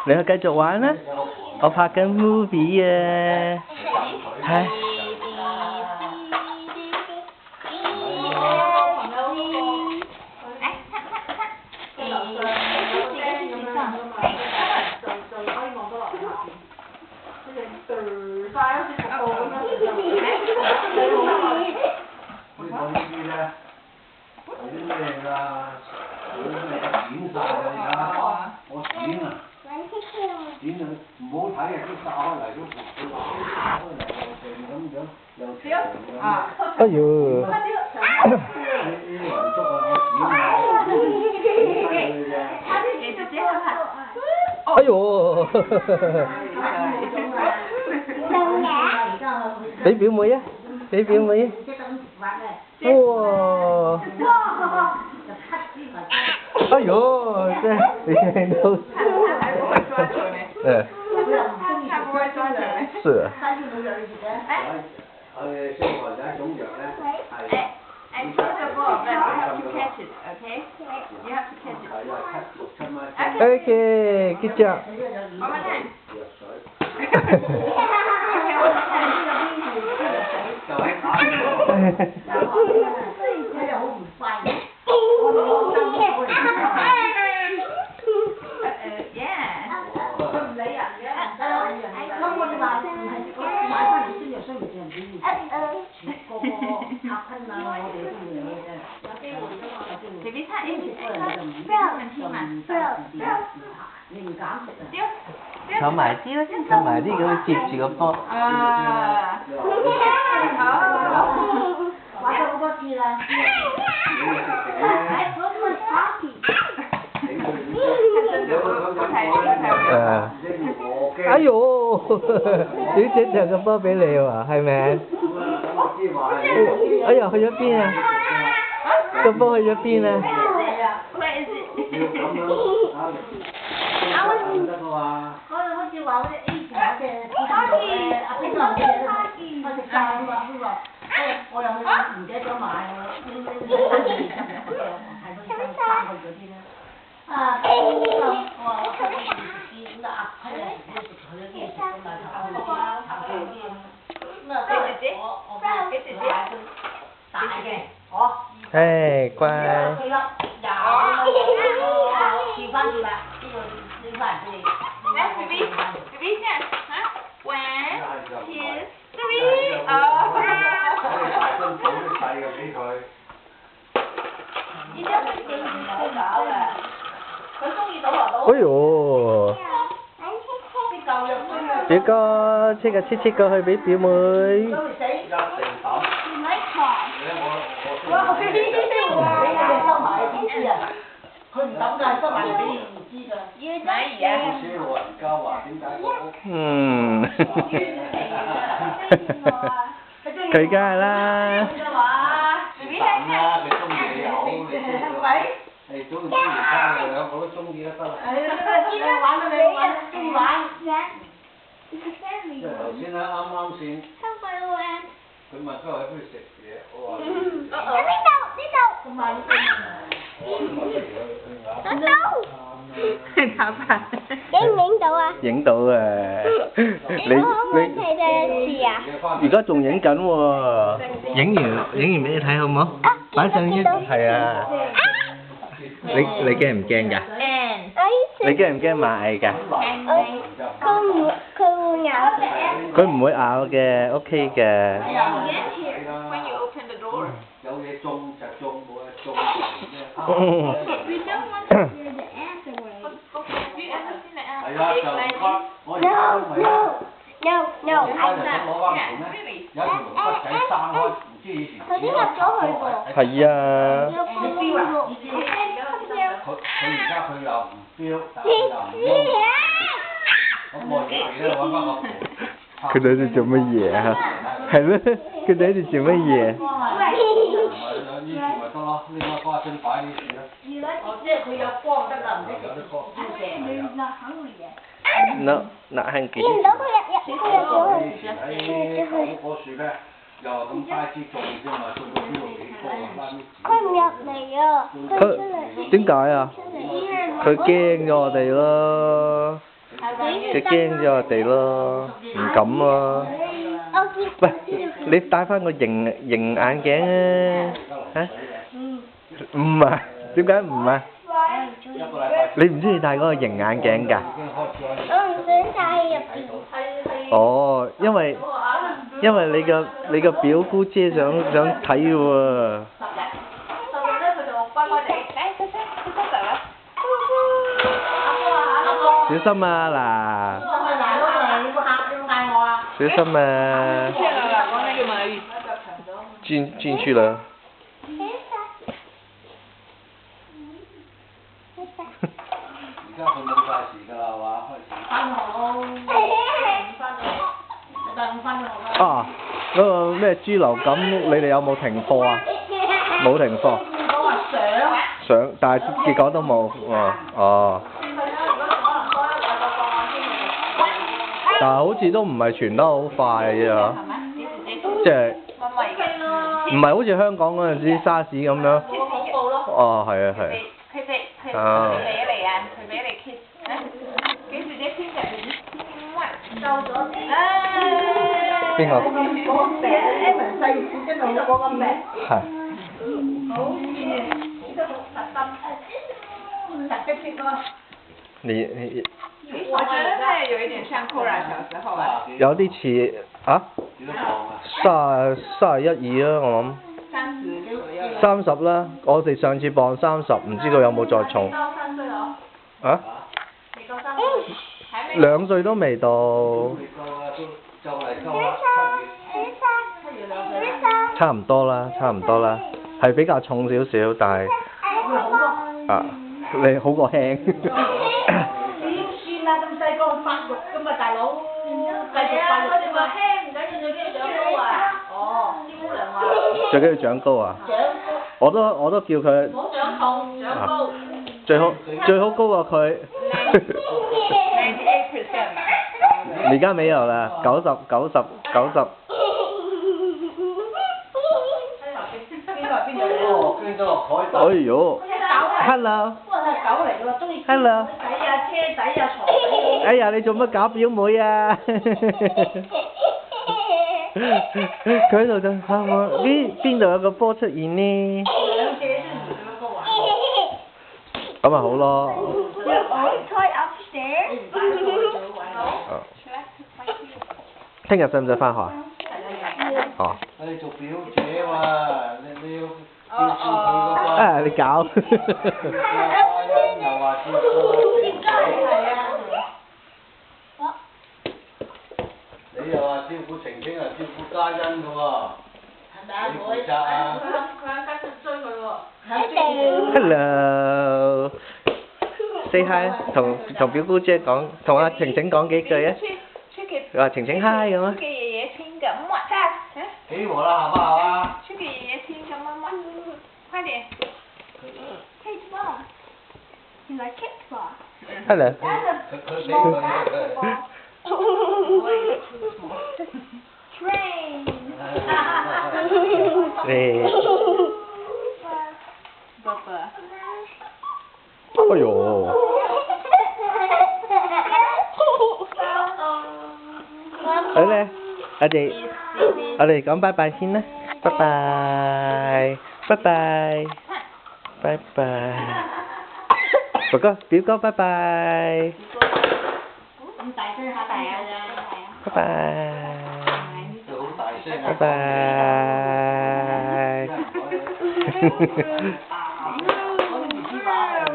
你去繼續玩啦，我拍緊 movie 啊，係。哎呦！哎呦！俾表妹啊！俾表妹啊！哇！哎呦！真係你聽到？嗯。是。And first of all, you have to catch it, okay? You have to catch it. Okay, good job. One more time. Baby 睇坐埋啲啦，坐埋啲咁接住個波。玩咗好多次啦。哎呦！小姐掟個波俾你喎，係咪？哎呀，去咗邊啊？個波去咗邊啊？好似話嗰隻 A 字嗰隻阿邊個唔記得我食飯啊嘛，佢話我又唔記得咗買3個月嗰啲咧。我話我出去食咁啊，佢哋食佢嗰啲食咁啊，頭嗰啲咁啊，我買大嘅，唉，乖。調翻轉啦，呢個拎翻嚟俾你。來 ，baby 先，啊 ，1 2 3，哦。依家佢記住佢搞嘅，佢中意倒落倒。哎呦！表哥車架車過去俾表妹。佢唔抌㗎，收埋俾你唔知㗎。嗯。佢梗係啦。頭先咧啱先，佢問佢喺邊度食嘢，我話打牌。影唔影到啊？影到啊！你而家仲影緊喎，影完俾你睇好唔好？擺上一係啊！你驚唔驚㗎？你驚唔驚螞蟻㗎？佢會咬。佢唔會咬嘅 ，OK 嘅。When you open the door. 有嘢中就中，冇嘢中。We don't want to hear the afterwards. You ever seen the ant? 係啊，就我而家咪No, 攞翻盤咧，有條龍骨仔生開，唔知以前。頭先入咗去喎。係啊。佢而家佢又唔標，但係又唔喐。咁我哋咧揾翻個盤。佢喺度做乜嘢啊？係咩？佢喺度做乜嘢？呢條咪得咯，呢個花樽擺呢處啦。即係佢有光得啦，唔使直接照射。No, not hungry. 見唔到佢入咗去。喺嗰樹咧，又係咁大支種啫嘛，種到呢度幾高啊！佢唔入嚟啊！佢出嚟。點解啊？佢驚咗我哋咯，佢驚咗我哋咯，唔敢啊！喂，你戴翻個型眼鏡啊？嚇？唔係，點解唔係？你唔中意戴嗰個型眼鏡㗎？哦，因為你個表姑姐想睇喎。小心啊嗱！小心啊！進去了。而家佢冇晒時㗎啦，係嘛？開始。啊！嗰個咩豬流感，你哋有冇停課啊？冇停課。上，但係結果都冇。哦。但係好似都唔係傳得好快嘅啫，即係唔係好似香港嗰陣時沙士咁樣。哦，係啊，係。啊。邊個？係。你我覺得他也有一點像 Cora 小時候啊。有啲似啊？31、32啊，我諗。30啦，我哋上次磅30，唔知佢有冇再重。啊？2歲都未到。差唔多啦，係比較重少少，但係啊，你好過輕。算啦，咁細個發育㗎嘛，大佬。係啊，佢哋話輕唔緊要，最緊要長高啊。哦，啲姑娘話。最緊要長高啊！我都叫佢。唔好長重，長高。最好高過佢。而家沒有啦，90。哎呦 ，Hello。Hello。哎呀，你做乜搞表妹啊？佢喺度就喊我，邊度有個波出現呢？咁咪好咯。聽日使唔使返學啊？哦。你做表姐喎，你要照顧佢嗰個。啊！你搞。又話照顧你又話照顧晴晴啊，照顧嘉欣㗎喎。你負責啊？佢喺跟住追佢喎。Hello。Say hi， 同表姑姐講，同阿晴晴講幾句啊。佢話晴晴 hi 咁啊。去給爺爺親個麼？給我啦，好不好啊？去給爺爺親個麼麼，快點。You like kickball? Hello。佢俾佢。Train. 你。爸爸。哎呦。好咧，我哋講拜拜先啦，拜拜，拜拜，拜拜。哥哥，表哥，拜拜。咁大聲下大啊！拜拜。好大聲啊！拜拜。